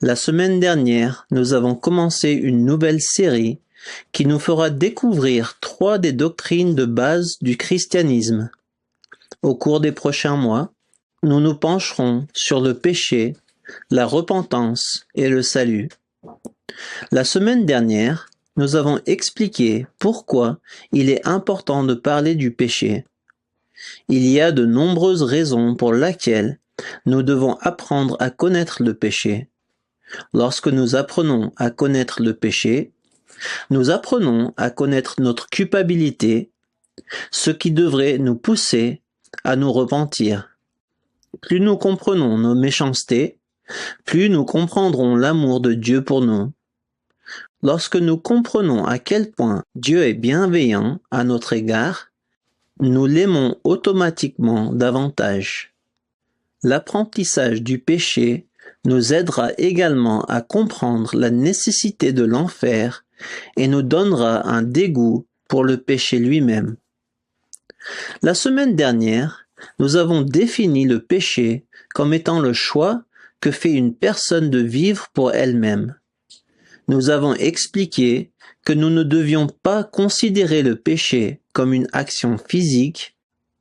La semaine dernière, nous avons commencé une nouvelle série qui nous fera découvrir 3 des doctrines de base du christianisme. Au cours des prochains mois, nous nous pencherons sur le péché, la repentance et le salut. La semaine dernière, nous avons expliqué pourquoi il est important de parler du péché. Il y a de nombreuses raisons pour lesquelles nous devons apprendre à connaître le péché. Lorsque nous apprenons à connaître le péché, nous apprenons à connaître notre culpabilité, ce qui devrait nous pousser à nous repentir. Plus nous comprenons nos méchancetés, plus nous comprendrons l'amour de Dieu pour nous. Lorsque nous comprenons à quel point Dieu est bienveillant à notre égard, nous l'aimons automatiquement davantage. L'apprentissage du péché nous aidera également à comprendre la nécessité de l'enfer et nous donnera un dégoût pour le péché lui-même. La semaine dernière, nous avons défini le péché comme étant le choix que fait une personne de vivre pour elle-même. Nous avons expliqué que nous ne devions pas considérer le péché comme une action physique,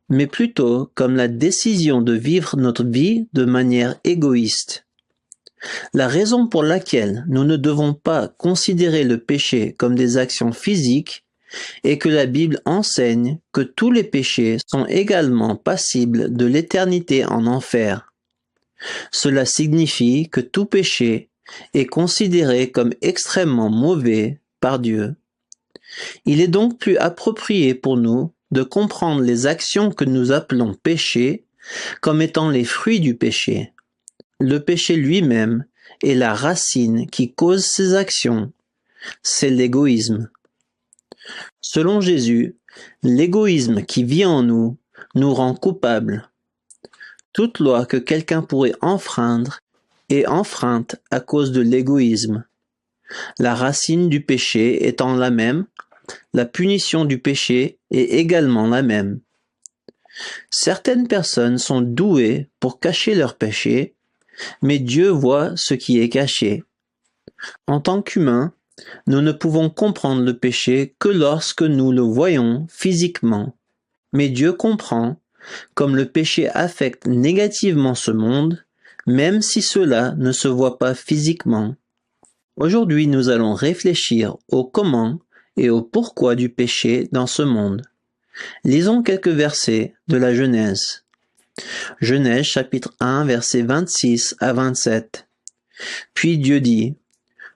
mais plutôt comme la décision de vivre notre vie de manière égoïste. La raison pour laquelle nous ne devons pas considérer le péché comme des actions physiques est que la Bible enseigne que tous les péchés sont également passibles de l'éternité en enfer. Cela signifie que tout péché est considéré comme extrêmement mauvais par Dieu. Il est donc plus approprié pour nous de comprendre les actions que nous appelons péché comme étant les fruits du péché. Le péché lui-même est la racine qui cause ces actions. C'est l'égoïsme. Selon Jésus, l'égoïsme qui vit en nous nous rend coupables. Toute loi que quelqu'un pourrait enfreindre est enfreinte à cause de l'égoïsme. La racine du péché étant la même, la punition du péché est également la même. Certaines personnes sont douées pour cacher leur péché, mais Dieu voit ce qui est caché. En tant qu'humains, nous ne pouvons comprendre le péché que lorsque nous le voyons physiquement. Mais Dieu comprend, comme le péché affecte négativement ce monde, même si cela ne se voit pas physiquement. Aujourd'hui, nous allons réfléchir au comment et au pourquoi du péché dans ce monde. Lisons quelques versets de la Genèse. Genèse chapitre 1 versets 26 à 27. Puis Dieu dit: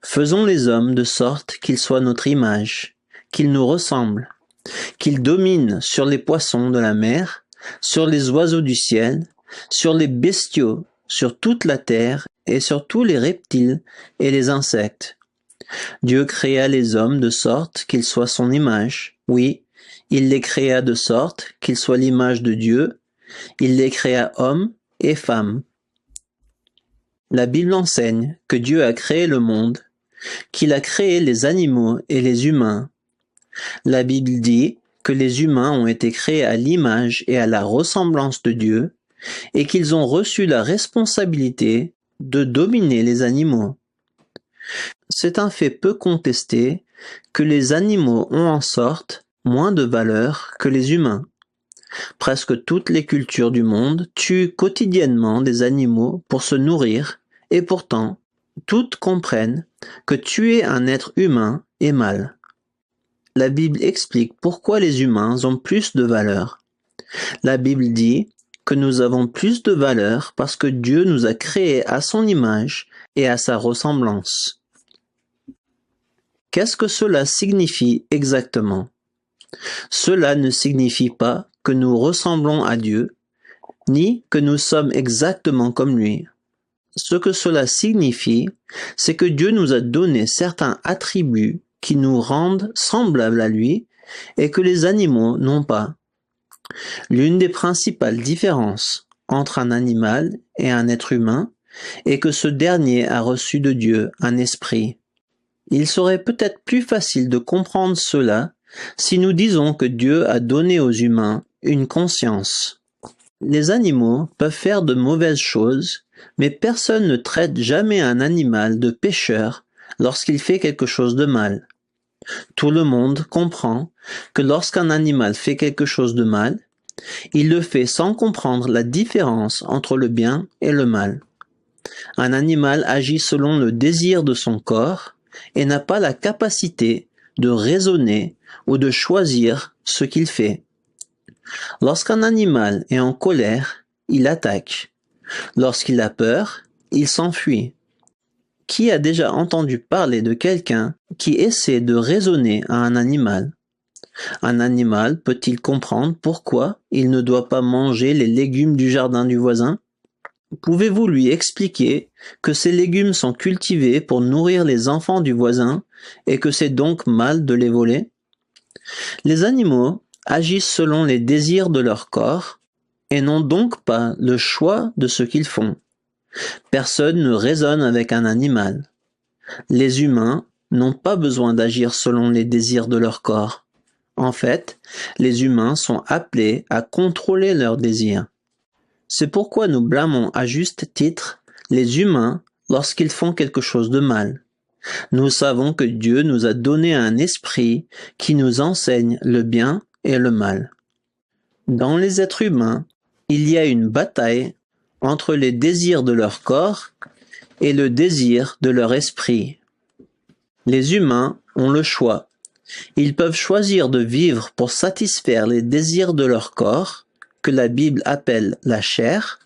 Faisons les hommes de sorte qu'ils soient notre image, qu'ils nous ressemblent, qu'ils dominent sur les poissons de la mer, sur les oiseaux du ciel, sur les bestiaux, sur toute la terre et sur tous les reptiles et les insectes. Dieu créa les hommes de sorte qu'ils soient son image. Oui, il les créa de sorte qu'ils soient l'image de Dieu. Il les créa hommes et femmes. La Bible enseigne que Dieu a créé le monde, qu'il a créé les animaux et les humains. La Bible dit que les humains ont été créés à l'image et à la ressemblance de Dieu et qu'ils ont reçu la responsabilité de dominer les animaux. C'est un fait peu contesté que les animaux ont en sorte moins de valeur que les humains. Presque toutes les cultures du monde tuent quotidiennement des animaux pour se nourrir, et pourtant, toutes comprennent que tuer un être humain est mal. La Bible explique pourquoi les humains ont plus de valeur. La Bible dit que nous avons plus de valeur parce que Dieu nous a créés à son image et à sa ressemblance. Qu'est-ce que cela signifie exactement? Cela ne signifie pas que nous ressemblons à Dieu, ni que nous sommes exactement comme lui. Ce que cela signifie, c'est que Dieu nous a donné certains attributs qui nous rendent semblables à lui et que les animaux n'ont pas. L'une des principales différences entre un animal et un être humain est que ce dernier a reçu de Dieu un esprit. Il serait peut-être plus facile de comprendre cela si nous disons que Dieu a donné aux humains une conscience. Les animaux peuvent faire de mauvaises choses, mais personne ne traite jamais un animal de pécheur lorsqu'il fait quelque chose de mal. Tout le monde comprend que lorsqu'un animal fait quelque chose de mal, il le fait sans comprendre la différence entre le bien et le mal. Un animal agit selon le désir de son corps et n'a pas la capacité de raisonner ou de choisir ce qu'il fait. Lorsqu'un animal est en colère, il attaque. Lorsqu'il a peur, il s'enfuit. Qui a déjà entendu parler de quelqu'un qui essaie de raisonner à un animal? Un animal peut-il comprendre pourquoi il ne doit pas manger les légumes du jardin du voisin? Pouvez-vous lui expliquer que ces légumes sont cultivés pour nourrir les enfants du voisin et que c'est donc mal de les voler? Les animaux agissent selon les désirs de leur corps et n'ont donc pas le choix de ce qu'ils font. Personne ne raisonne avec un animal. Les humains n'ont pas besoin d'agir selon les désirs de leur corps. En fait, les humains sont appelés à contrôler leurs désirs. C'est pourquoi nous blâmons à juste titre les humains lorsqu'ils font quelque chose de mal. Nous savons que Dieu nous a donné un esprit qui nous enseigne le bien et le mal. Dans les êtres humains, il y a une bataille entre les désirs de leur corps et le désir de leur esprit. Les humains ont le choix. Ils peuvent choisir de vivre pour satisfaire les désirs de leur corps, que la Bible appelle la chair,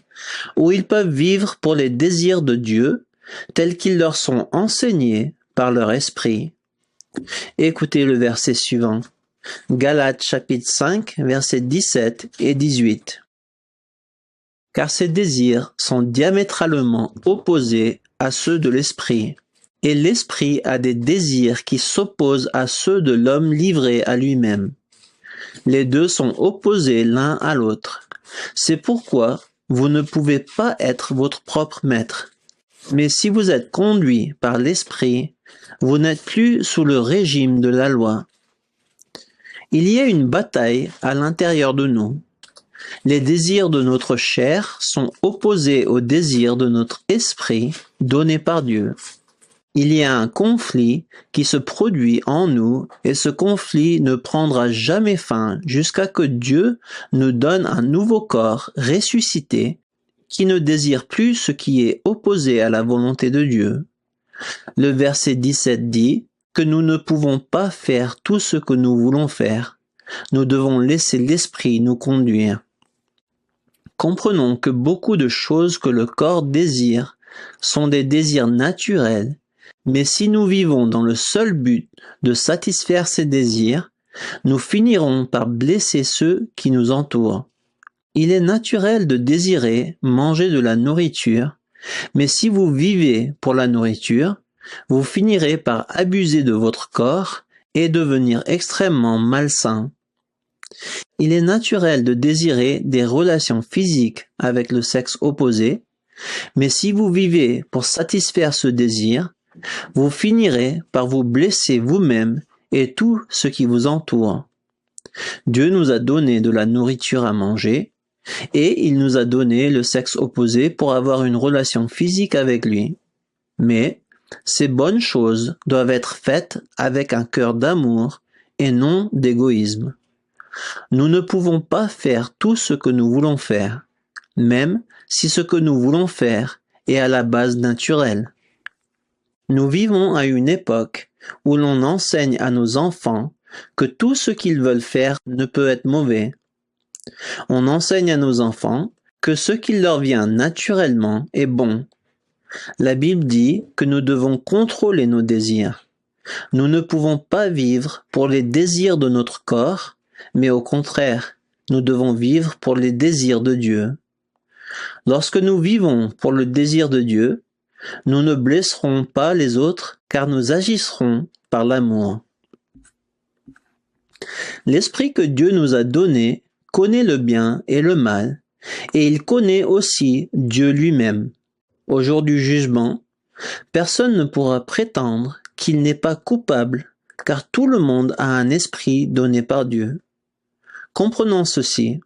ou ils peuvent vivre pour les désirs de Dieu, tels qu'ils leur sont enseignés par leur esprit. Écoutez le verset suivant. Galates chapitre 5, versets 17 et 18. Car ces désirs sont diamétralement opposés à ceux de l'esprit, et l'esprit a des désirs qui s'opposent à ceux de l'homme livré à lui-même. Les deux sont opposés l'un à l'autre. C'est pourquoi vous ne pouvez pas être votre propre maître. Mais si vous êtes conduit par l'esprit, vous n'êtes plus sous le régime de la loi. Il y a une bataille à l'intérieur de nous. Les désirs de notre chair sont opposés aux désirs de notre esprit donné par Dieu. Il y a un conflit qui se produit en nous et ce conflit ne prendra jamais fin jusqu'à que Dieu nous donne un nouveau corps ressuscité qui ne désire plus ce qui est opposé à la volonté de Dieu. Le verset 17 dit que nous ne pouvons pas faire tout ce que nous voulons faire. Nous devons laisser l'esprit nous conduire. Comprenons que beaucoup de choses que le corps désire sont des désirs naturels, mais si nous vivons dans le seul but de satisfaire ces désirs, nous finirons par blesser ceux qui nous entourent. Il est naturel de désirer manger de la nourriture, mais si vous vivez pour la nourriture, vous finirez par abuser de votre corps et devenir extrêmement malsain. Il est naturel de désirer des relations physiques avec le sexe opposé, mais si vous vivez pour satisfaire ce désir, vous finirez par vous blesser vous-même et tout ce qui vous entoure. Dieu nous a donné de la nourriture à manger et il nous a donné le sexe opposé pour avoir une relation physique avec lui. Mais ces bonnes choses doivent être faites avec un cœur d'amour et non d'égoïsme. Nous ne pouvons pas faire tout ce que nous voulons faire, même si ce que nous voulons faire est à la base naturelle. Nous vivons à une époque où l'on enseigne à nos enfants que tout ce qu'ils veulent faire ne peut être mauvais. On enseigne à nos enfants que ce qui leur vient naturellement est bon. La Bible dit que nous devons contrôler nos désirs. Nous ne pouvons pas vivre pour les désirs de notre corps, mais au contraire, nous devons vivre pour les désirs de Dieu. Lorsque nous vivons pour le désir de Dieu, nous ne blesserons pas les autres car nous agisserons par l'amour. L'esprit que Dieu nous a donné connaît le bien et le mal, et il connaît aussi Dieu lui-même. Au jour du jugement, personne ne pourra prétendre qu'il n'est pas coupable, car tout le monde a un esprit donné par Dieu. Comprenons ceci.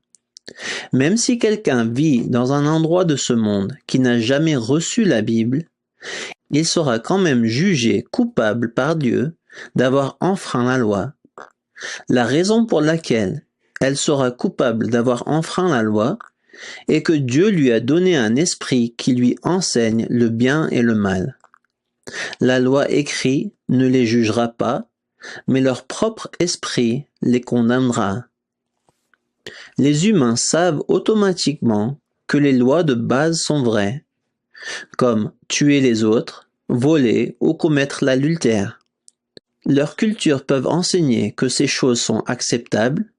Même si quelqu'un vit dans un endroit de ce monde qui n'a jamais reçu la Bible, il sera quand même jugé coupable par Dieu d'avoir enfreint la loi. La raison pour laquelle elle sera coupable d'avoir enfreint la loi est que Dieu lui a donné un esprit qui lui enseigne le bien et le mal. La loi écrite ne les jugera pas, mais leur propre esprit les condamnera. Les humains savent automatiquement que les lois de base sont vraies, comme tuer les autres, voler ou commettre l'adultère. Leurs cultures peuvent enseigner que ces choses sont acceptables,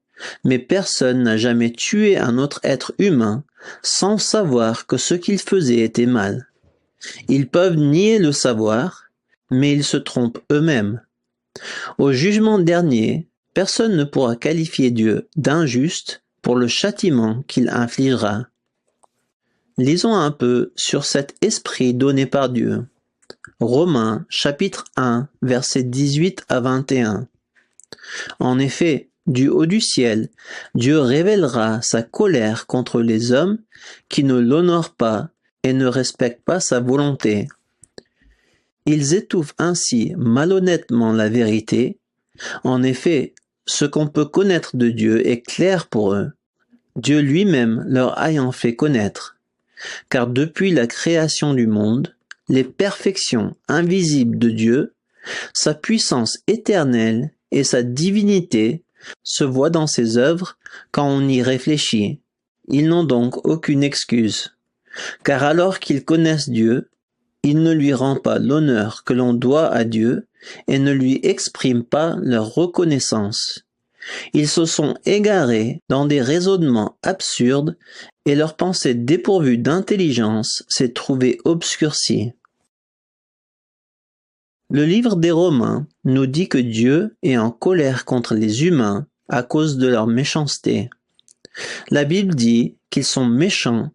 mais personne n'a jamais tué un autre être humain sans savoir que ce qu'il faisait était mal. Ils peuvent nier le savoir, mais ils se trompent eux-mêmes. Au jugement dernier, personne ne pourra qualifier Dieu d'injuste pour le châtiment qu'il infligera. Lisons un peu sur cet esprit donné par Dieu. Romains chapitre 1, versets 18 à 21. En effet, du haut du ciel, Dieu révélera sa colère contre les hommes qui ne l'honorent pas et ne respectent pas sa volonté. Ils étouffent ainsi malhonnêtement la vérité. En effet, ce qu'on peut connaître de Dieu est clair pour eux, Dieu lui-même leur ayant fait connaître. Car depuis la création du monde, les perfections invisibles de Dieu, sa puissance éternelle et sa divinité se voient dans ses œuvres quand on y réfléchit. Ils n'ont donc aucune excuse, car alors qu'ils connaissent Dieu, ils ne lui rendent pas l'honneur que l'on doit à Dieu et ne lui expriment pas leur reconnaissance. Ils se sont égarés dans des raisonnements absurdes et leur pensée dépourvue d'intelligence s'est trouvée obscurcie. Le livre des Romains nous dit que Dieu est en colère contre les humains à cause de leur méchanceté. La Bible dit qu'ils sont méchants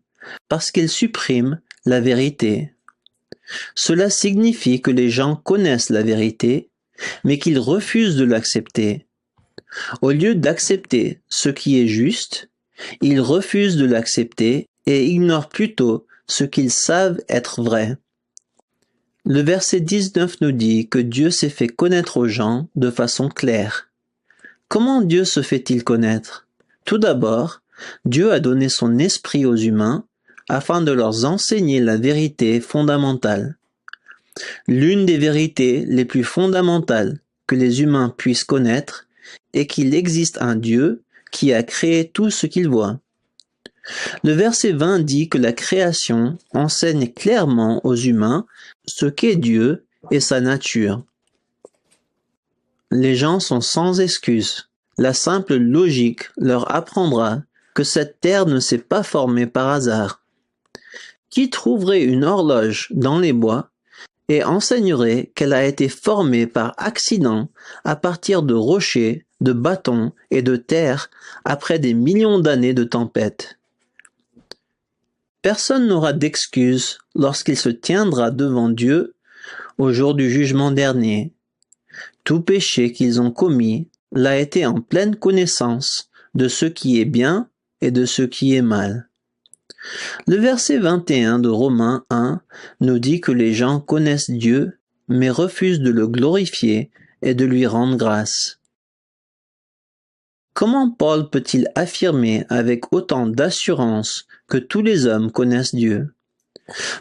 parce qu'ils suppriment la vérité. Cela signifie que les gens connaissent la vérité, mais qu'ils refusent de l'accepter. Au lieu d'accepter ce qui est juste, ils refusent de l'accepter et ignorent plutôt ce qu'ils savent être vrai. Le verset 19 nous dit que Dieu s'est fait connaître aux gens de façon claire. Comment Dieu se fait-il connaître? Tout d'abord, Dieu a donné son esprit aux humains afin de leur enseigner la vérité fondamentale. L'une des vérités les plus fondamentales que les humains puissent connaître est qu'il existe un Dieu qui a créé tout ce qu'ils voient. Le verset 20 dit que la création enseigne clairement aux humains ce qu'est Dieu et sa nature. Les gens sont sans excuse. La simple logique leur apprendra que cette terre ne s'est pas formée par hasard. Qui trouverait une horloge dans les bois et enseignerait qu'elle a été formée par accident à partir de rochers, de bâtons et de terre après des millions d'années de tempêtes? Personne n'aura d'excuse lorsqu'il se tiendra devant Dieu au jour du jugement dernier. Tout péché qu'ils ont commis l'a été en pleine connaissance de ce qui est bien et de ce qui est mal. Le verset 21 de Romains 1 nous dit que les gens connaissent Dieu, mais refusent de le glorifier et de lui rendre grâce. Comment Paul peut-il affirmer avec autant d'assurance que tous les hommes connaissent Dieu?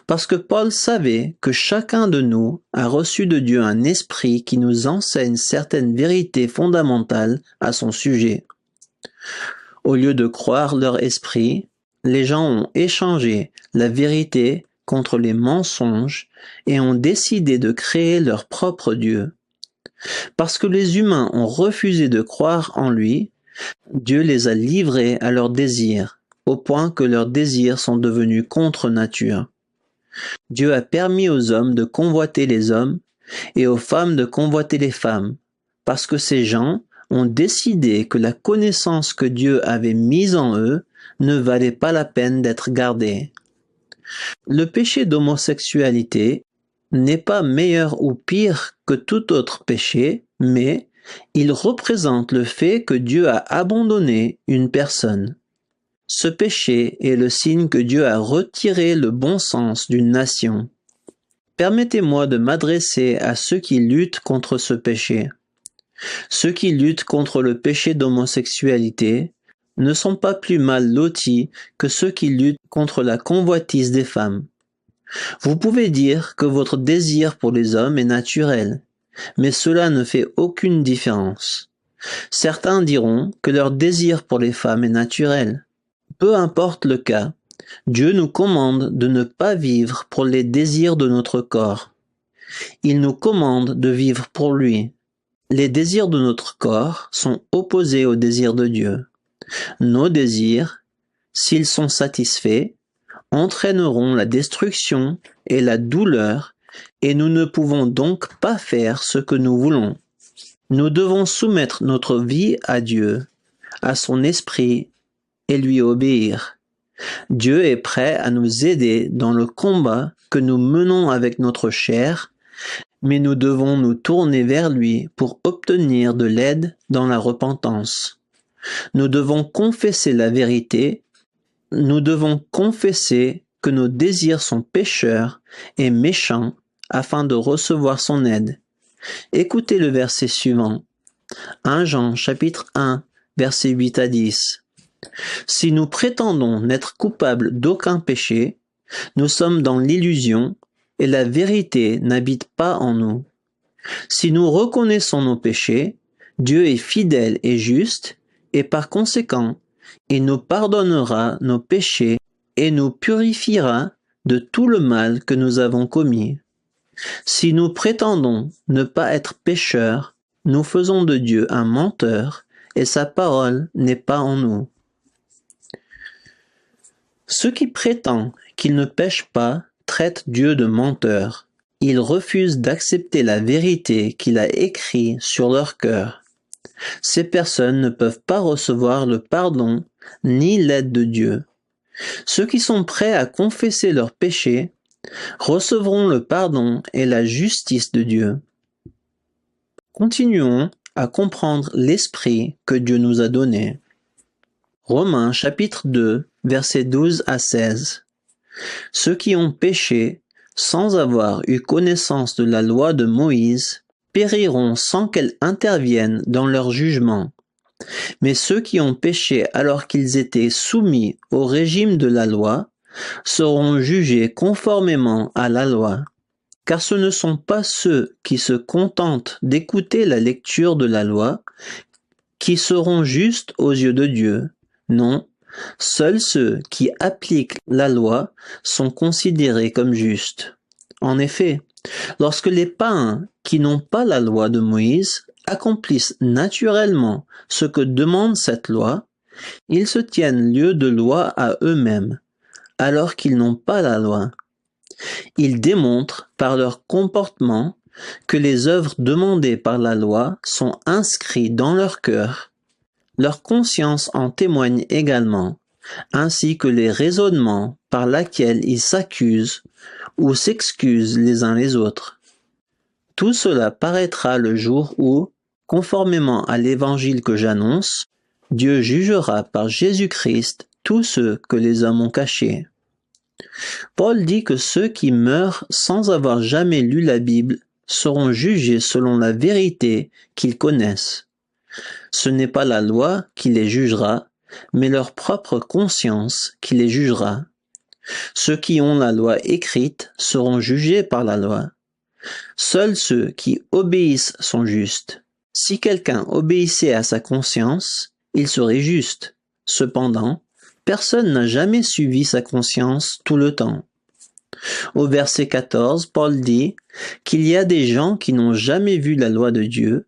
Parce que Paul savait que chacun de nous a reçu de Dieu un esprit qui nous enseigne certaines vérités fondamentales à son sujet. Au lieu de croire leur esprit, les gens ont échangé la vérité contre les mensonges et ont décidé de créer leur propre Dieu. Parce que les humains ont refusé de croire en lui, Dieu les a livrés à leurs désirs, au point que leurs désirs sont devenus contre nature. Dieu a permis aux hommes de convoiter les hommes et aux femmes de convoiter les femmes, parce que ces gens ont décidé que la connaissance que Dieu avait mise en eux ne valait pas la peine d'être gardée. Le péché d'homosexualité n'est pas meilleur ou pire que tout autre péché, mais il représente le fait que Dieu a abandonné une personne. Ce péché est le signe que Dieu a retiré le bon sens d'une nation. Permettez-moi de m'adresser à ceux qui luttent contre ce péché. Ceux qui luttent contre le péché d'homosexualité ne sont pas plus mal lotis que ceux qui luttent contre la convoitise des femmes. Vous pouvez dire que votre désir pour les hommes est naturel, mais cela ne fait aucune différence. Certains diront que leur désir pour les femmes est naturel. Peu importe le cas, Dieu nous commande de ne pas vivre pour les désirs de notre corps. Il nous commande de vivre pour lui. Les désirs de notre corps sont opposés aux désirs de Dieu. Nos désirs, s'ils sont satisfaits, entraîneront la destruction et la douleur, et nous ne pouvons donc pas faire ce que nous voulons. Nous devons soumettre notre vie à Dieu, à son esprit, et lui obéir. Dieu est prêt à nous aider dans le combat que nous menons avec notre chair, mais nous devons nous tourner vers lui pour obtenir de l'aide dans la repentance. Nous devons confesser la vérité. Nous devons confesser que nos désirs sont pécheurs et méchants afin de recevoir son aide. Écoutez le verset suivant. 1 Jean chapitre 1, versets 8 à 10. Si nous prétendons n'être coupables d'aucun péché, nous sommes dans l'illusion et la vérité n'habite pas en nous. Si nous reconnaissons nos péchés, Dieu est fidèle et juste, et par conséquent, il nous pardonnera nos péchés et nous purifiera de tout le mal que nous avons commis. Si nous prétendons ne pas être pécheurs, nous faisons de Dieu un menteur, et sa parole n'est pas en nous. Ceux qui prétendent qu'ils ne pêchent pas traitent Dieu de menteur. Ils refusent d'accepter la vérité qu'il a écrite sur leur cœur. Ces personnes ne peuvent pas recevoir le pardon ni l'aide de Dieu. Ceux qui sont prêts à confesser leurs péchés recevront le pardon et la justice de Dieu. Continuons à comprendre l'esprit que Dieu nous a donné. Romains chapitre 2, versets 12 à 16. Ceux qui ont péché sans avoir eu connaissance de la loi de Moïse périront sans qu'elle intervienne dans leur jugement. Mais ceux qui ont péché alors qu'ils étaient soumis au régime de la loi seront jugés conformément à la loi. Car ce ne sont pas ceux qui se contentent d'écouter la lecture de la loi qui seront justes aux yeux de Dieu. Non, seuls ceux qui appliquent la loi sont considérés comme justes. En effet, lorsque les païens qui n'ont pas la loi de Moïse accomplissent naturellement ce que demande cette loi, ils se tiennent lieu de loi à eux-mêmes, alors qu'ils n'ont pas la loi. Ils démontrent par leur comportement que les œuvres demandées par la loi sont inscrites dans leur cœur. Leur conscience en témoigne également, ainsi que les raisonnements par lesquels ils s'accusent ou s'excusent les uns les autres. Tout cela paraîtra le jour où, conformément à l'évangile que j'annonce, Dieu jugera par Jésus-Christ tous ceux que les hommes ont cachés. Paul dit que ceux qui meurent sans avoir jamais lu la Bible seront jugés selon la vérité qu'ils connaissent. Ce n'est pas la loi qui les jugera, mais leur propre conscience qui les jugera. Ceux qui ont la loi écrite seront jugés par la loi. Seuls ceux qui obéissent sont justes. Si quelqu'un obéissait à sa conscience, il serait juste. Cependant, personne n'a jamais suivi sa conscience tout le temps. Au verset 14, Paul dit qu'il y a des gens qui n'ont jamais vu la loi de Dieu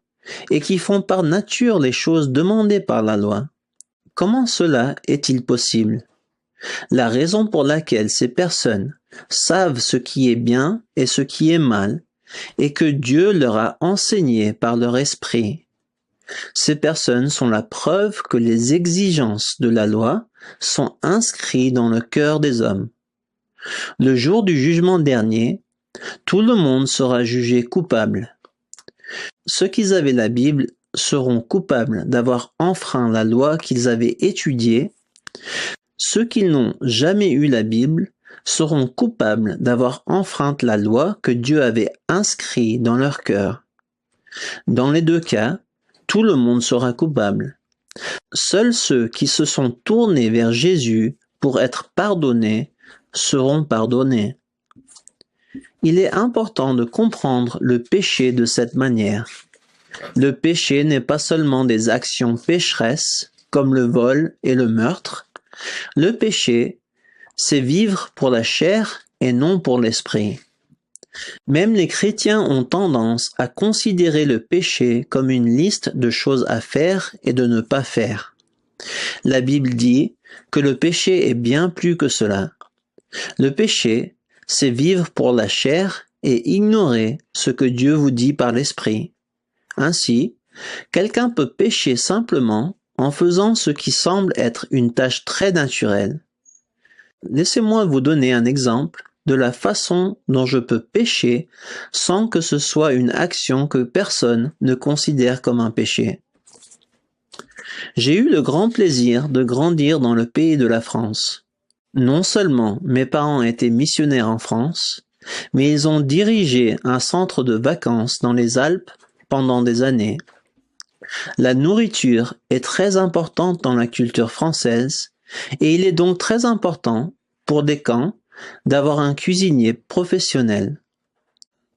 et qui font par nature les choses demandées par la loi. Comment cela est-il possible? La raison pour laquelle ces personnes savent ce qui est bien et ce qui est mal est que Dieu leur a enseigné par leur esprit. Ces personnes sont la preuve que les exigences de la loi sont inscrites dans le cœur des hommes. Le jour du jugement dernier, tout le monde sera jugé coupable. Ceux qui avaient la Bible seront coupables d'avoir enfreint la loi qu'ils avaient étudiée. Ceux qui n'ont jamais eu la Bible seront coupables d'avoir enfreint la loi que Dieu avait inscrite dans leur cœur. Dans les deux cas, tout le monde sera coupable. Seuls ceux qui se sont tournés vers Jésus pour être pardonnés seront pardonnés. Il est important de comprendre le péché de cette manière. Le péché n'est pas seulement des actions pécheresses, comme le vol et le meurtre. Le péché, c'est vivre pour la chair et non pour l'esprit. Même les chrétiens ont tendance à considérer le péché comme une liste de choses à faire et de ne pas faire. La Bible dit que le péché est bien plus que cela. Le péché, c'est vivre pour la chair et ignorer ce que Dieu vous dit par l'esprit. Ainsi, quelqu'un peut pécher simplement en faisant ce qui semble être une tâche très naturelle. Laissez-moi vous donner un exemple de la façon dont je peux pécher sans que ce soit une action que personne ne considère comme un péché. J'ai eu le grand plaisir de grandir dans le pays de la France. Non seulement mes parents étaient missionnaires en France, mais ils ont dirigé un centre de vacances dans les Alpes pendant des années. La nourriture est très importante dans la culture française et il est donc très important pour des camps d'avoir un cuisinier professionnel.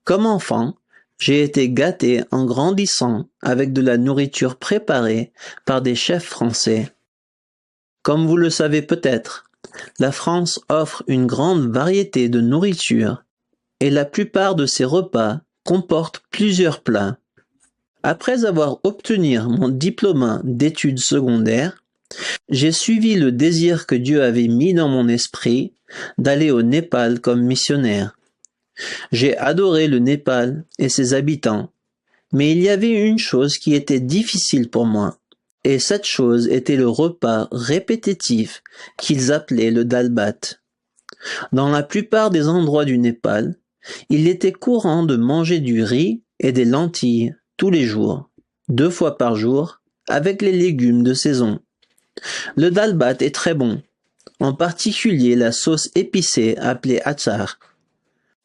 Comme enfant, j'ai été gâté en grandissant avec de la nourriture préparée par des chefs français. Comme vous le savez peut-être, la France offre une grande variété de nourriture et la plupart de ses repas comportent plusieurs plats. Après avoir obtenu mon diplôme d'études secondaires, j'ai suivi le désir que Dieu avait mis dans mon esprit d'aller au Népal comme missionnaire. J'ai adoré le Népal et ses habitants, mais il y avait une chose qui était difficile pour moi, et cette chose était le repas répétitif qu'ils appelaient le dal bhat. Dans la plupart des endroits du Népal, il était courant de manger du riz et des lentilles tous les jours, 2 fois par jour, avec les légumes de saison. Le dal bhat est très bon, en particulier la sauce épicée appelée achar.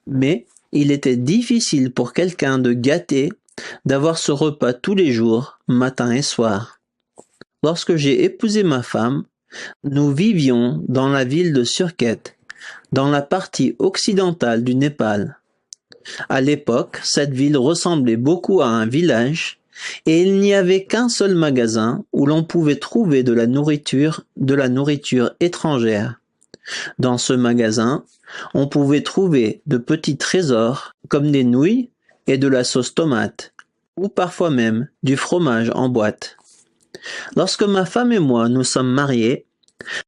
Mais il était difficile pour quelqu'un de gâté d'avoir ce repas tous les jours, matin et soir. Lorsque j'ai épousé ma femme, nous vivions dans la ville de Surkhet, dans la partie occidentale du Népal. À l'époque, cette ville ressemblait beaucoup à un village et il n'y avait qu'un seul magasin où l'on pouvait trouver de la nourriture étrangère. Dans ce magasin, on pouvait trouver de petits trésors comme des nouilles et de la sauce tomate, ou parfois même du fromage en boîte. Lorsque ma femme et moi nous sommes mariés,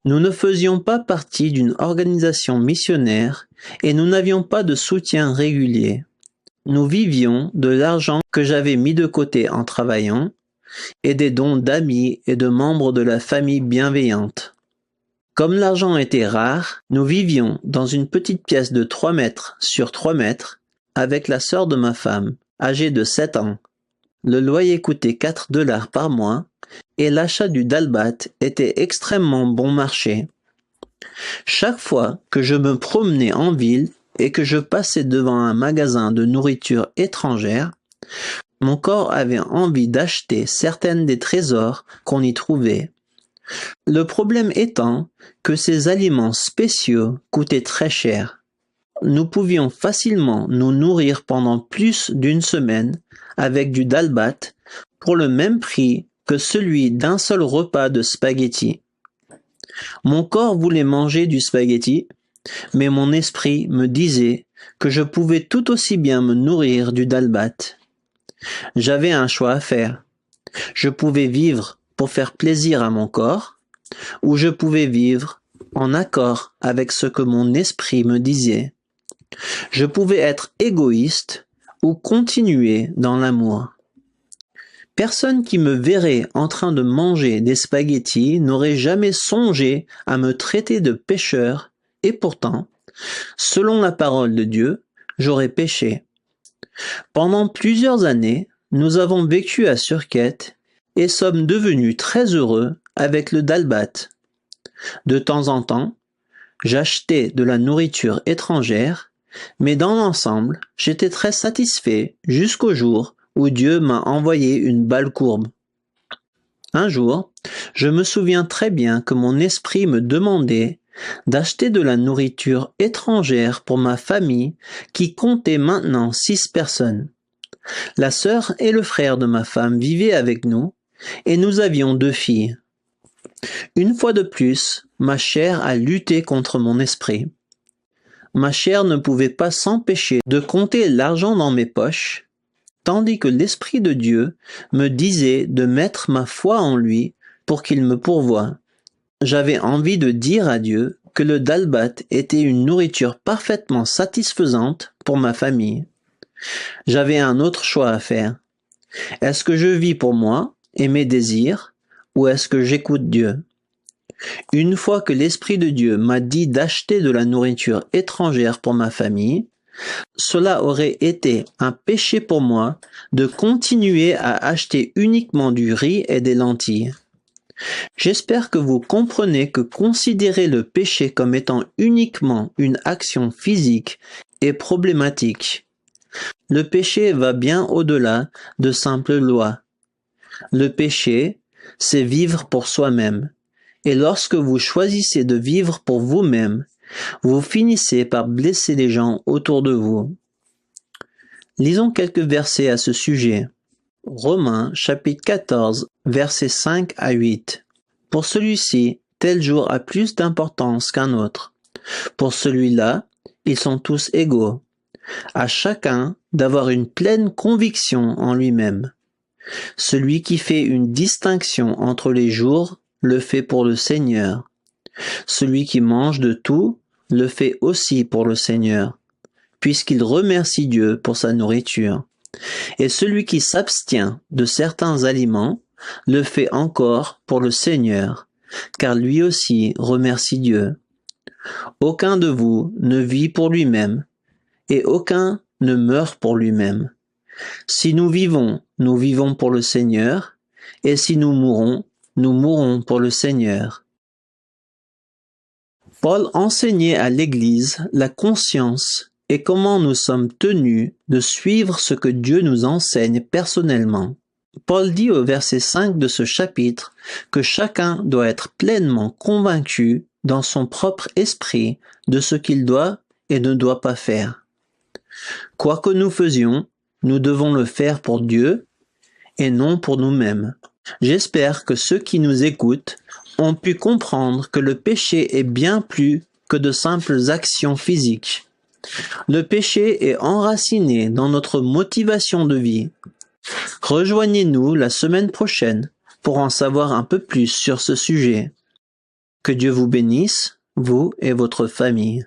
nous ne faisions pas partie d'une organisation missionnaire et nous n'avions pas de soutien régulier. Nous vivions de l'argent que j'avais mis de côté en travaillant et des dons d'amis et de membres de la famille bienveillante. Comme l'argent était rare, nous vivions dans une petite pièce de 3 mètres sur 3 mètres avec la sœur de ma femme, âgée de 7 ans. Le loyer coûtait $4 par mois et l'achat du dal bhat était extrêmement bon marché. Chaque fois que je me promenais en ville et que je passais devant un magasin de nourriture étrangère, mon corps avait envie d'acheter certaines des trésors qu'on y trouvait. Le problème étant que ces aliments spéciaux coûtaient très cher. Nous pouvions facilement nous nourrir pendant plus d'une semaine avec du dal bhat pour le même prix que celui d'un seul repas de spaghettis. Mon corps voulait manger du spaghetti, mais mon esprit me disait que je pouvais tout aussi bien me nourrir du dal bhat. J'avais un choix à faire. Je pouvais vivre pour faire plaisir à mon corps, ou je pouvais vivre en accord avec ce que mon esprit me disait. Je pouvais être égoïste ou continuer dans l'amour. Personne qui me verrait en train de manger des spaghettis n'aurait jamais songé à me traiter de pécheur, et pourtant, selon la parole de Dieu, j'aurais péché. Pendant plusieurs années, nous avons vécu à Surkhet et sommes devenus très heureux avec le dal bhat. De temps en temps, j'achetais de la nourriture étrangère, mais dans l'ensemble, j'étais très satisfait jusqu'au jour où Dieu m'a envoyé une balle courbe. Un jour, je me souviens très bien que mon esprit me demandait d'acheter de la nourriture étrangère pour ma famille qui comptait maintenant 6 personnes. La sœur et le frère de ma femme vivaient avec nous et nous avions 2 filles. Une fois de plus, ma chair a lutté contre mon esprit. Ma chair ne pouvait pas s'empêcher de compter l'argent dans mes poches, tandis que l'Esprit de Dieu me disait de mettre ma foi en lui pour qu'il me pourvoie. J'avais envie de dire à Dieu que le dalbat était une nourriture parfaitement satisfaisante pour ma famille. J'avais un autre choix à faire. Est-ce que je vis pour moi et mes désirs, ou est-ce que j'écoute Dieu? Une fois que l'Esprit de Dieu m'a dit d'acheter de la nourriture étrangère pour ma famille, cela aurait été un péché pour moi de continuer à acheter uniquement du riz et des lentilles. J'espère que vous comprenez que considérer le péché comme étant uniquement une action physique est problématique. Le péché va bien au-delà de simples lois. Le péché, c'est vivre pour soi-même. Et lorsque vous choisissez de vivre pour vous-même, vous finissez par blesser les gens autour de vous. Lisons quelques versets à ce sujet. Romains chapitre 14, versets 5 à 8. Pour celui-ci, tel jour a plus d'importance qu'un autre. Pour celui-là, ils sont tous égaux. À chacun d'avoir une pleine conviction en lui-même. Celui qui fait une distinction entre les jours le fait pour le Seigneur. Celui qui mange de tout le fait aussi pour le Seigneur, puisqu'il remercie Dieu pour sa nourriture. Et celui qui s'abstient de certains aliments le fait encore pour le Seigneur, car lui aussi remercie Dieu. Aucun de vous ne vit pour lui-même, et aucun ne meurt pour lui-même. Si nous vivons pour le Seigneur, et si nous mourrons pour le Seigneur. Paul enseignait à l'Église la conscience et comment nous sommes tenus de suivre ce que Dieu nous enseigne personnellement. Paul dit au verset 5 de ce chapitre que chacun doit être pleinement convaincu dans son propre esprit de ce qu'il doit et ne doit pas faire. Quoi que nous faisions, nous devons le faire pour Dieu et non pour nous-mêmes. J'espère que ceux qui nous écoutent ont pu comprendre que le péché est bien plus que de simples actions physiques. Le péché est enraciné dans notre motivation de vie. Rejoignez-nous la semaine prochaine pour en savoir un peu plus sur ce sujet. Que Dieu vous bénisse, vous et votre famille.